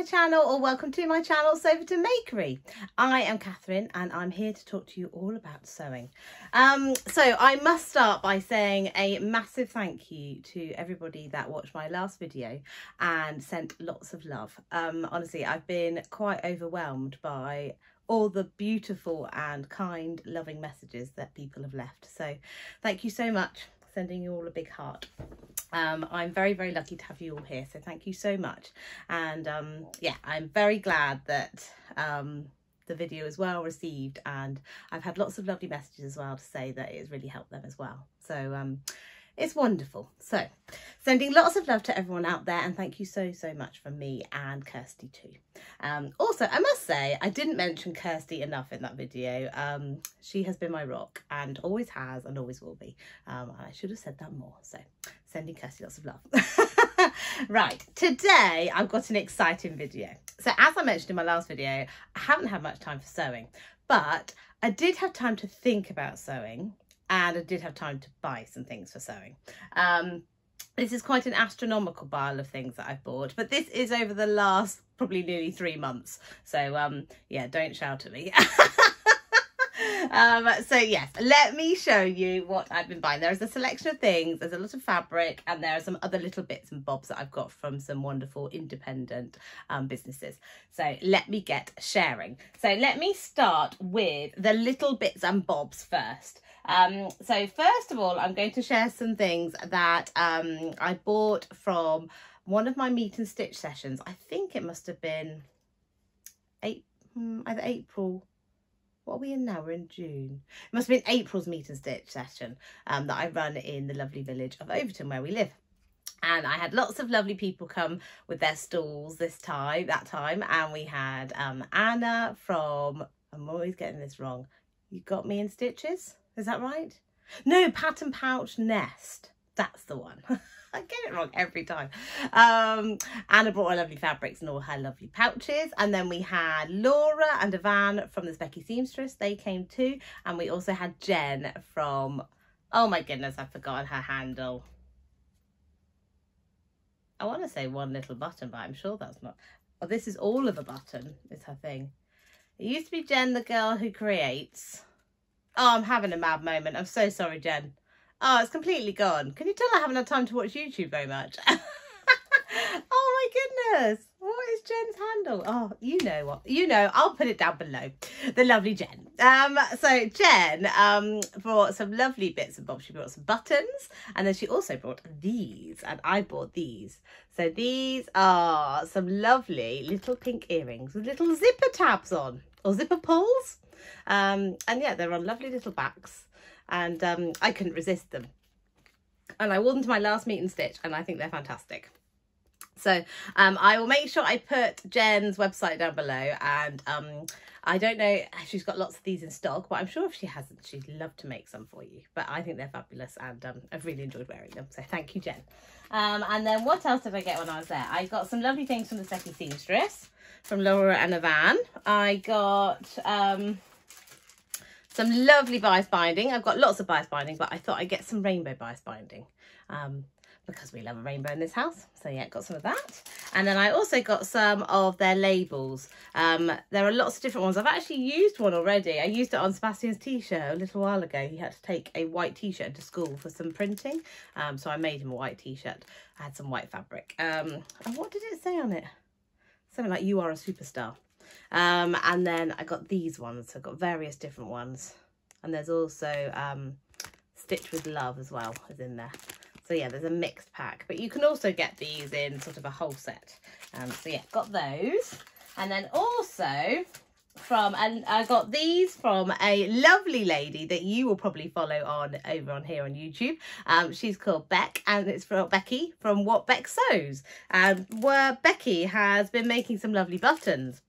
my channel, or welcome to my channel, Sofa to Makery. I am Katherine and I'm here to talk to you all about sewing. So I must start by saying a massive thank you to everybody that watched my last video and sent lots of love. Honestly, I've been quite overwhelmed by all the beautiful and kind, loving messages that people have left. So thank you so much. Sending you all a big heart. I'm very, very lucky to have you all here, so thank you so much. And yeah, I'm very glad that the video is well received, and I've had lots of lovely messages as well to say that it's really helped them as well. So it's wonderful. So sending lots of love to everyone out there, and thank you so much from me and Kirsty too. Also, I must say, I didn't mention Kirsty enough in that video. She has been my rock and always has and always will be. And I should have said that more. So sending Kirsty lots of love. Right, today I've got an exciting video. So as I mentioned in my last video, I haven't had much time for sewing, but I did have time to think about sewing, and I did have time to buy some things for sewing. This is quite an astronomical pile of things that I've bought, but this is over the last probably nearly 3 months. So yeah, don't shout at me. So yes, let me show you what I've been buying. There is a selection of things, there's a lot of fabric, and there are some other little bits and bobs that I've got from some wonderful independent businesses. So let me get sharing. So let me start with the little bits and bobs first. So first of all, I'm going to share some things that I bought from one of my meet and stitch sessions. I think it must have been either April. What are we in now? We're in June. It must have been April's meet and stitch session that I run in the lovely village of Overton where we live. And I had lots of lovely people come with their stalls that time. And we had Anna from, I'm always getting this wrong, You Got Me in Stitches? Is that right? No, Pattern Pouch Nest. That's the one. I get it wrong every time. Anna brought her lovely fabrics and all her lovely pouches. And then we had Laura and Ivan from the Specky Seamstress. They came too. And we also had Jen from, oh my goodness, I've forgotten her handle. I want to say One Little Button, but I'm sure that's not. Oh, this is All of a Button is her thing. It used to be Jen, the girl who creates. Oh, I'm having a mad moment. I'm so sorry, Jen. Oh, it's completely gone. Can you tell I haven't had time to watch YouTube very much? Oh my goodness. What is Jen's handle? Oh, you know what? You know, I'll put it down below. The lovely Jen. So Jen brought some lovely bits and bobs. She brought some buttons, and then she also brought these, and I bought these. So these are some lovely little pink earrings with little zipper tabs on, or zipper pulls. And yeah, they're on lovely little backs, and I couldn't resist them. And I wore them to my last meet and stitch, and I think they're fantastic. So I will make sure I put Jen's website down below, and I don't know if she's got lots of these in stock, but I'm sure if she hasn't, she'd love to make some for you. But I think they're fabulous, and I've really enjoyed wearing them. So thank you, Jen. And then what else did I get when I was there? I got some lovely things from the Specky Seamstress, from Laura and Ivan. I got some lovely bias binding. I've got lots of bias binding, but I thought I'd get some rainbow bias binding. Because we love a rainbow in this house. So yeah, got some of that. And then I also got some of their labels. There are lots of different ones. I've actually used one already. I used it on Sebastian's t-shirt a little while ago. He had to take a white t-shirt into school for some printing. So I made him a white t-shirt. I had some white fabric. And what did it say on it? Something like, "You are a superstar." And then I got these ones. So I've got various different ones. And there's also Stitch with Love as well is in there. So yeah, there's a mixed pack, but you can also get these in sort of a whole set. So yeah, got those. And then also and I got these from a lovely lady that you will probably follow over on here on YouTube. She's called Beck, and it's from Becky from What Beck Sews. Where Becky has been making some lovely buttons.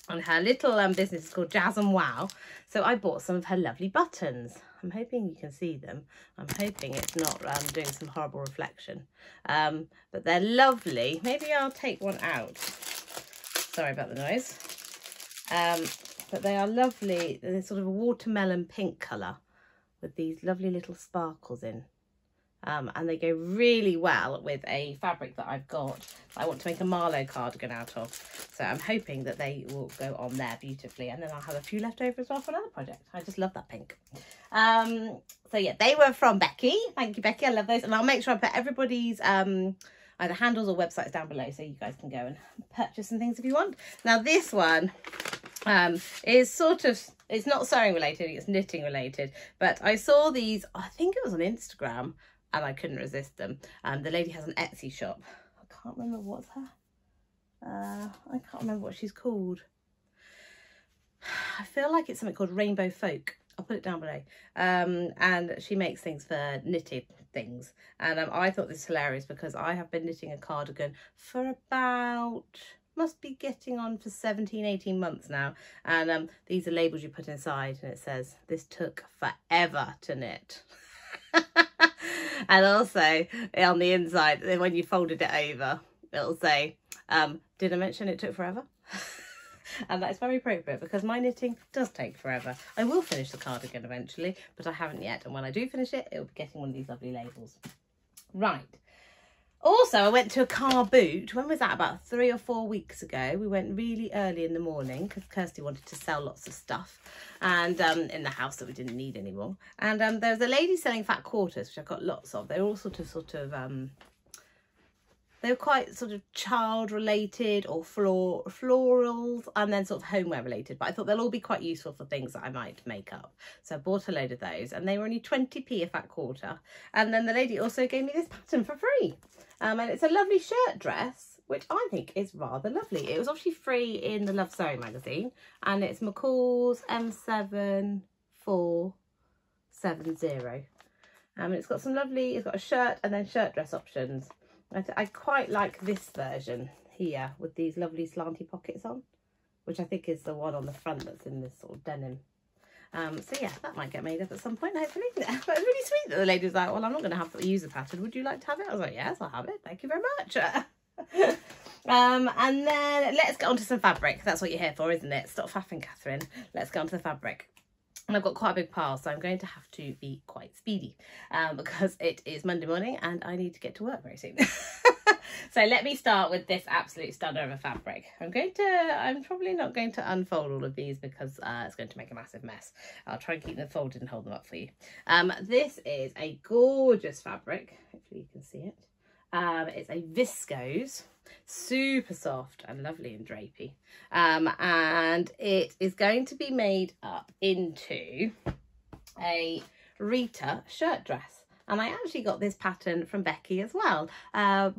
And her little business is called Jazz and Wow. So I bought some of her lovely buttons. I'm hoping you can see them. I'm hoping it's not doing some horrible reflection. But they're lovely. Maybe I'll take one out. Sorry about the noise. But they are lovely. They're sort of a watermelon pink colour with these lovely little sparkles in. and they go really well with a fabric that I've got that I want to make a Marlowe cardigan out of. So I'm hoping that they will go on there beautifully, and then I'll have a few left over as well for another project. I just love that pink. So yeah, they were from Becky. Thank you, Becky. I love those, and I'll make sure I put everybody's either handles or websites down below so you guys can go and purchase some things if you want. Now this one is sort of, it's not sewing related, it's knitting related, but I saw these, I think it was on Instagram, and I couldn't resist them. The lady has an Etsy shop. I can't remember what's her. I can't remember what she's called. I feel like it's something called Rainbow Folk. I'll put it down below. And she makes things for knitted things. And I thought this was hilarious because I have been knitting a cardigan for about, must be getting on for 17, 18 months now. And these are labels you put inside, and it says, "This took forever to knit." And also on the inside, when you folded it over, it'll say, "Did I mention it took forever?" And that's very appropriate because my knitting does take forever. I will finish the cardigan eventually, but I haven't yet. And when I do finish it, it'll be getting one of these lovely labels. Right. Also, I went to a car boot. When was that? About 3 or 4 weeks ago. We went really early in the morning because Kirsty wanted to sell lots of stuff and in the house that we didn't need anymore. And there was a lady selling fat quarters, which I've got lots of. They're all sort of they were quite sort of child related or florals, and then sort of homeware related, but I thought they'll all be quite useful for things that I might make up. So I bought a load of those, and they were only 20p a fat quarter. And then the lady also gave me this pattern for free. And it's a lovely shirt dress, which I think is rather lovely. It was obviously free in the Love Sewing magazine, and it's McCall's M7470. It's got some lovely, it's got a shirt and then shirt dress options. I quite like this version here with these lovely slanty pockets on, which I think is the one on the front that's in this sort of denim. So yeah, that might get made up at some point, hopefully. But it's really sweet that the lady was like, "Well, I'm not going to have to use the pattern. Would you like to have it?" I was like, "Yes, I'll have it. Thank you very much." And then let's get on to some fabric. That's what you're here for, isn't it? Stop faffing, Catherine. Let's get on to the fabric. And I've got quite a big pile, so I'm going to have to be quite speedy because it is Monday morning and I need to get to work very soon. So let me start with this absolute stunner of a fabric. I'm probably not going to unfold all of these because it's going to make a massive mess. I'll try and keep them folded and hold them up for you. This is a gorgeous fabric. Hopefully you can see it. It's a viscose, super soft and lovely and drapey. And it is going to be made up into a Rita shirt dress. And I actually got this pattern from Becky as well.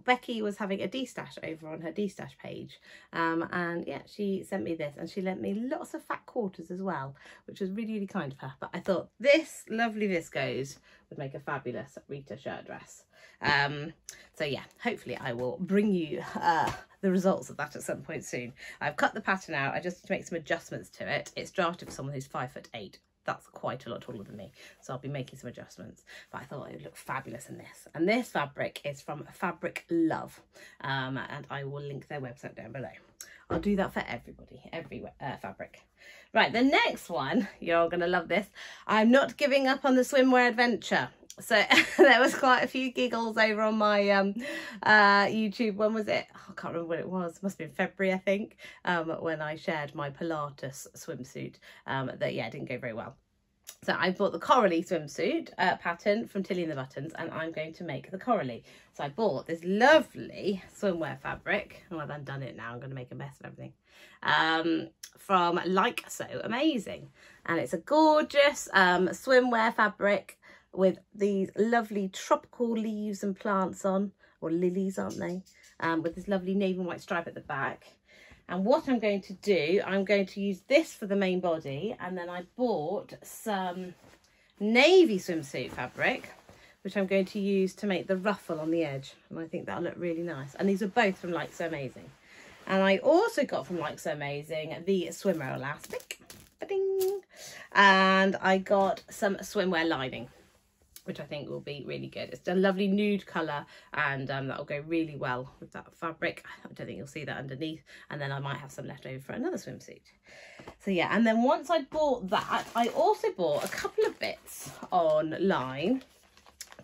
Becky was having a D-stash over on her D-stash page. And yeah, she sent me this, and she lent me lots of fat quarters as well, which was really, really kind of her. But I thought this lovely viscose would make a fabulous Rita shirt dress. So yeah, hopefully I will bring you the results of that at some point soon. I've cut the pattern out. I just need to make some adjustments to it. It's drafted for someone who's 5'8". That's quite a lot taller than me, so I'll be making some adjustments, but I thought it would look fabulous in this. And this fabric is from Fabric Love, and I will link their website down below. I'll do that for everybody, every fabric. Right, the next one, you're all gonna love this. I'm not giving up on the swimwear adventure. So there was quite a few giggles over on my YouTube. When was it? I can't remember when it was. It must have been February, I think, when I shared my Pilates swimsuit that, yeah, didn't go very well. So I bought the corally swimsuit pattern from Tilly and the Buttons, and I'm going to make the corally. So I bought this lovely swimwear fabric. Oh, I've undone it now. I'm going to make a mess of everything. From Like So Amazing. And it's a gorgeous swimwear fabric with these lovely tropical leaves and plants on, or lilies, aren't they? With this lovely navy and white stripe at the back. And what I'm going to do, I'm going to use this for the main body, and then I bought some navy swimsuit fabric, which I'm going to use to make the ruffle on the edge, and I think that'll look really nice. And these are both from Like So Amazing. And I also got from Like So Amazing the swimwear elastic, ba-ding! And I got some swimwear lining, which I think will be really good. It's a lovely nude colour, and that'll go really well with that fabric. I don't think you'll see that underneath, and then I might have some left over for another swimsuit. So yeah, and then once I bought that, I also bought a couple of bits online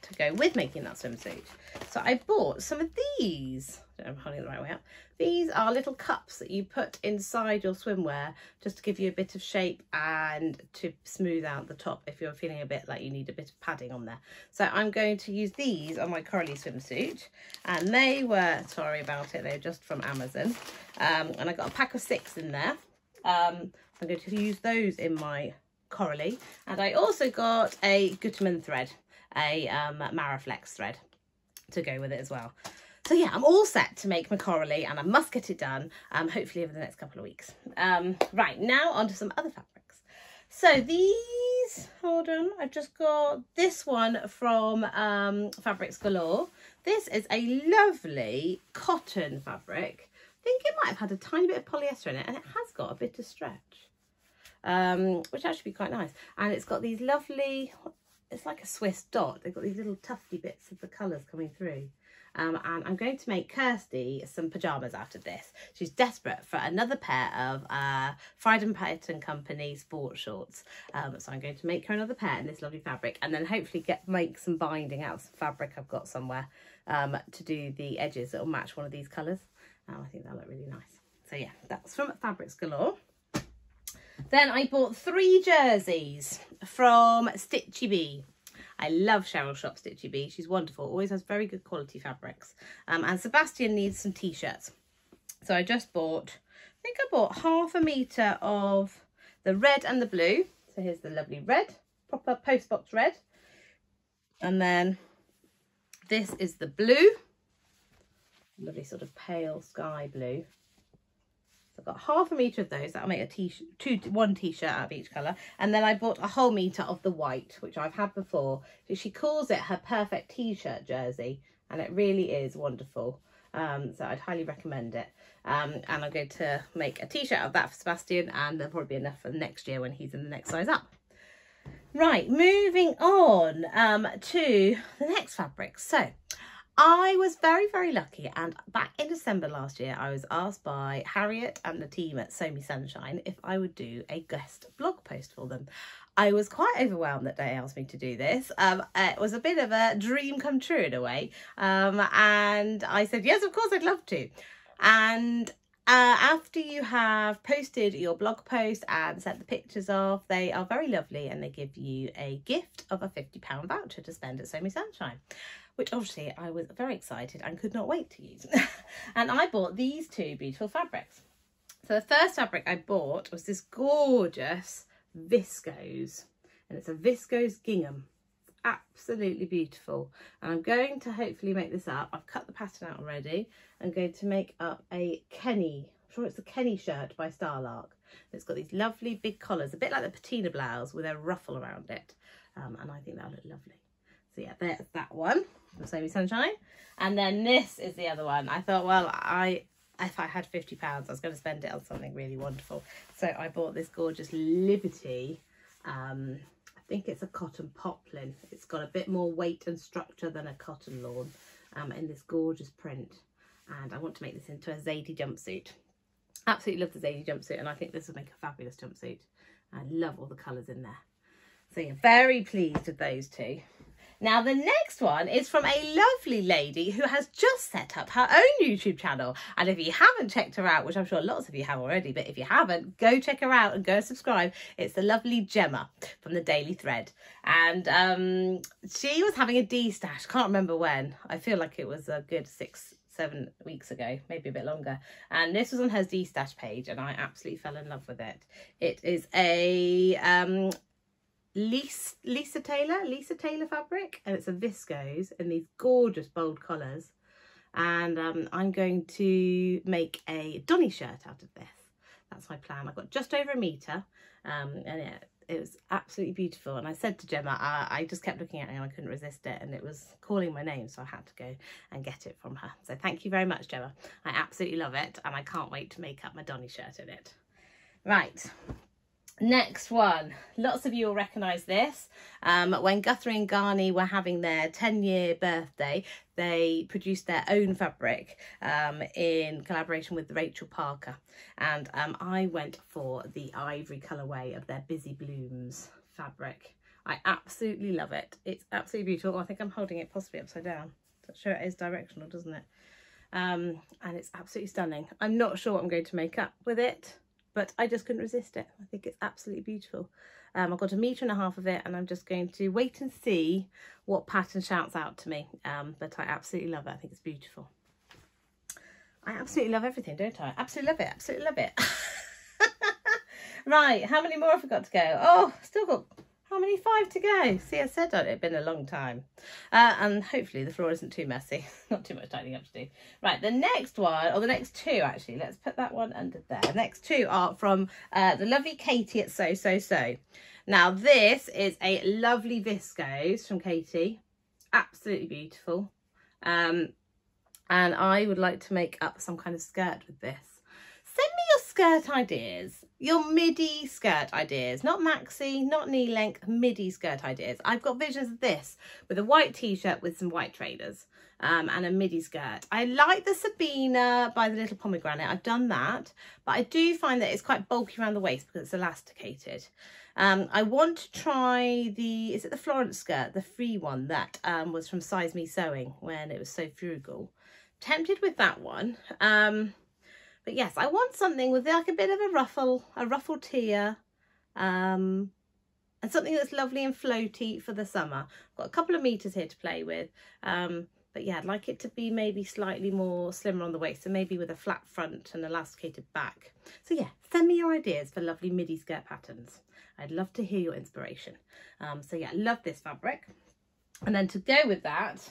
to go with making that swimsuit. So I bought some of these. I don't know if I'm holding it the right way up. These are little cups that you put inside your swimwear just to give you a bit of shape and to smooth out the top if you're feeling a bit like you need a bit of padding on there. So I'm going to use these on my corally swimsuit, and they were, sorry about it, they're just from Amazon. And I got a pack of 6 in there. I'm going to use those in my corally, and I also got a Gutermann thread, a Maraflex thread to go with it as well. So yeah, I'm all set to make my corally, and I must get it done hopefully over the next couple of weeks. Right, now onto some other fabrics. So these, hold on, I just got this one from Fabrics Galore. This is a lovely cotton fabric. I think it might have had a tiny bit of polyester in it, and it has got a bit of stretch, which actually be quite nice. And it's got these lovely, it's like a Swiss dot. They've got these little tufty bits of the colours coming through. And I'm going to make Kirsty some pyjamas out of this. She's desperate for another pair of Fried & Pattern Company sports shorts. So I'm going to make her another pair in this lovely fabric, and then hopefully make some binding out of some fabric I've got somewhere to do the edges that will match one of these colours. I think that'll look really nice. So yeah, that's from Fabrics Galore. Then I bought 3 jerseys from Stitchy Bee. I love Cheryl Shop Stitchy Bee. She's wonderful. Always has very good quality fabrics. And Sebastian needs some t-shirts. So I just bought, I think I bought 1/2 metre of the red and the blue. So here's the lovely red, proper postbox red. And then this is the blue. Lovely sort of pale sky blue. So I've got 1/2 metre of those. That'll make a one t-shirt out of each colour. And then I bought a whole metre of the white, which I've had before. She calls it her perfect t-shirt jersey, and it really is wonderful. So I'd highly recommend it. And I'm going to make a t-shirt of that for Sebastian, and there'll probably be enough for next year when he's in the next size up. Right, moving on to the next fabric. So I was very, very lucky, and back in December last year, I was asked by Harriet and the team at Sew Me Sunshine if I would do a guest blog post for them. I was quite overwhelmed that they asked me to do this. It was a bit of a dream come true in a way, and I said, yes, of course, I'd love to. And after you have posted your blog post and sent the pictures off, they are very lovely, and they give you a gift of a £50 voucher to spend at Sew Me Sunshine, which obviously I was very excited and could not wait to use. And I bought these 2 beautiful fabrics. So the first fabric I bought was this gorgeous viscose, and it's a viscose gingham. It's absolutely beautiful, and I'm going to hopefully make this up. I've cut the pattern out already. I'm going to make up a Kenny, I'm sure it's a Kenny shirt by Starlark. It's got these lovely big collars, a bit like the patina blouse with a ruffle around it, and I think that'll look lovely. So yeah, there's that one from Sew Me Sunshine. And then this is the other one. I thought, well, if I had £50, I was going to spend it on something really wonderful. So I bought this gorgeous Liberty. I think it's a cotton poplin. It's got a bit more weight and structure than a cotton lawn, in this gorgeous print. And I want to make this into a Zadie jumpsuit. Absolutely love the Zadie jumpsuit, and I think this would make a fabulous jumpsuit. I love all the colours in there. So yeah, very pleased with those 2. Now the next one is from a lovely lady who has just set up her own YouTube channel. And if you haven't checked her out, which I'm sure lots of you have already, but if you haven't, go check her out and go subscribe. It's the lovely Gemma from the Daily Thread. And she was having a D-stash, can't remember when. I feel like it was a good 6-7 weeks ago, maybe a bit longer. And this was on her D-stash page, and I absolutely fell in love with it. It is a Lisa Taylor fabric, and it's a viscose in these gorgeous bold colours. And I'm going to make a Donny shirt out of this. That's my plan. I've got just over 1 metre, and it was absolutely beautiful. And I said to Gemma, I just kept looking at it and I couldn't resist it, and it was calling my name, so I had to go and get it from her. So thank you very much, Gemma. I absolutely love it, and I can't wait to make up my Donny shirt in it. Right. Next one, lots of you will recognise this. When Guthrie and Garni were having their 10-year birthday, they produced their own fabric in collaboration with Rachel Parker, and I went for the ivory colourway of their Busy Blooms fabric. I absolutely love it. It's absolutely beautiful. I think I'm holding it possibly upside down to show it is directional, doesn't it? And it's absolutely stunning. I'm not sure what I'm going to make up with it, but I just couldn't resist it. I think it's absolutely beautiful. I've got 1.5 meters of it, and I'm just going to wait and see what pattern shouts out to me. But I absolutely love it. I think it's beautiful. I absolutely love everything, don't I? Absolutely love it. Absolutely love it. Right, how many more have I got to go? Oh, still got, how many? 5 to go. See, I said it'd been a long time. And hopefully the floor isn't too messy. Not too much tidying up to do. Right, the next one, or the next 2 actually, let's put that one under there. The next 2 are from the lovely Katie at So So So. Now this is a lovely viscose from Katie. Absolutely beautiful. And I would like to make up some kind of skirt with this. Send me your skirt ideas, your midi skirt ideas, not maxi, not knee length, midi skirt ideas. I've got visions of this with a white t-shirt with some white trainers and a midi skirt. I like the Sabina by the Little Pomegranate. I've done that, but I do find that it's quite bulky around the waist because it's elasticated. I want to try the, is it the Florence skirt, the free one that was from Size Me Sewing when it was so frugal. Tempted with that one. But yes, I want something with like a bit of a ruffle tier, and something that's lovely and floaty for the summer. I've got a couple of meters here to play with, but yeah, I'd like it to be maybe slightly more slimmer on the waist, so maybe with a flat front and elasticated back. So yeah, send me your ideas for lovely midi skirt patterns. I'd love to hear your inspiration. So yeah, love this fabric. And then to go with that,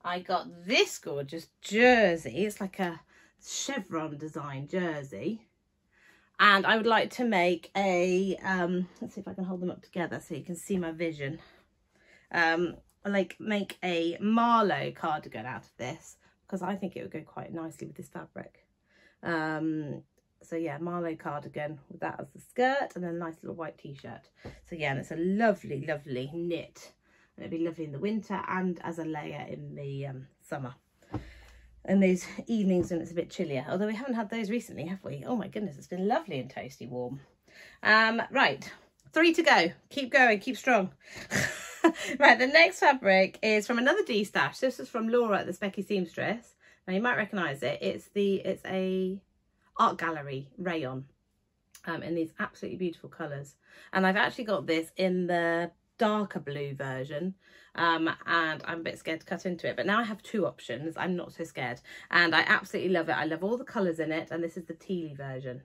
I got this gorgeous jersey. It's like a chevron design jersey, and I would like to make a let's see if I can hold them up together so you can see my vision. Like make a Marlowe cardigan out of this because I think it would go quite nicely with this fabric. So yeah, Marlowe cardigan with that as the skirt, and then a nice little white t-shirt. So yeah, and it's a lovely knit, and it'd be lovely in the winter and as a layer in the summer. And those evenings when it's a bit chillier, although we haven't had those recently, have we? Oh my goodness, it's been lovely and toasty warm. Right, 3 to go. Keep going, keep strong. Right, the next fabric is from another D stash. This is from Laura at the Specky Seamstress. Now you might recognise it. It's a art gallery rayon in these absolutely beautiful colours. And I've actually got this in the darker blue version, and I'm a bit scared to cut into it, but now I have 2 options. I'm not so scared, and I absolutely love it. I love all the colours in it, and this is the tealy version.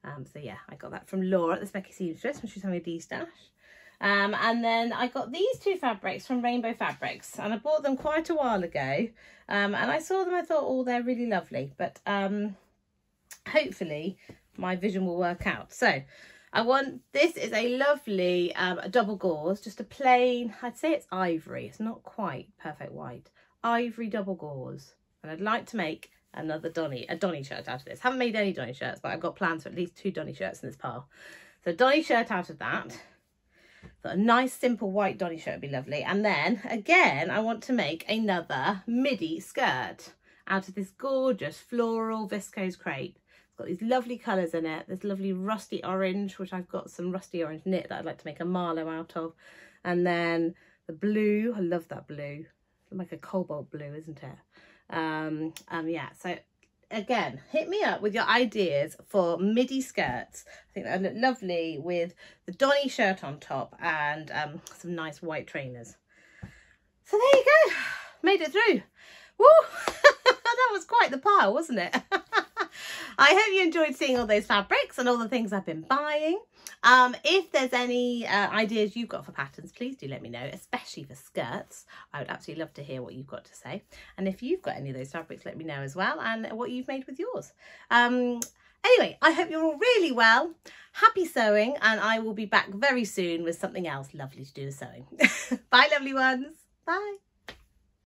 So yeah, I got that from Laura at the Specky Seamstress when she's having a D-stash. And then I got these 2 fabrics from Rainbow Fabrics, and I bought them quite a while ago, and I saw them, I thought, oh, they're really lovely, but hopefully my vision will work out. So I want, this is a lovely double gauze, just a plain, I'd say it's ivory, it's not quite perfect white, ivory double gauze. And I'd like to make another a Donny shirt out of this. Haven't made any Donny shirts, but I've got plans for at least 2 Donny shirts in this pile. So Donny shirt out of that. So a nice simple white Donny shirt would be lovely. And then again, I want to make another midi skirt out of this gorgeous floral viscose crepe. Got these lovely colours in it. This lovely rusty orange, which I've got some rusty orange knit that I'd like to make a Marlowe out of. And then the blue, I love that blue. It's like a cobalt blue, isn't it? Yeah, so again, hit me up with your ideas for midi skirts. I think that would look lovely with the Donny shirt on top and some nice white trainers. So there you go. Made it through. Woo! That was quite the pile, wasn't it? I hope you enjoyed seeing all those fabrics and all the things I've been buying. If there's any ideas you've got for patterns, please do let me know, especially for skirts. I would absolutely love to hear what you've got to say. And if you've got any of those fabrics, let me know as well, and what you've made with yours. Anyway, I hope you're all really well. Happy sewing, and I will be back very soon with something else lovely to do with sewing. Bye, lovely ones. Bye.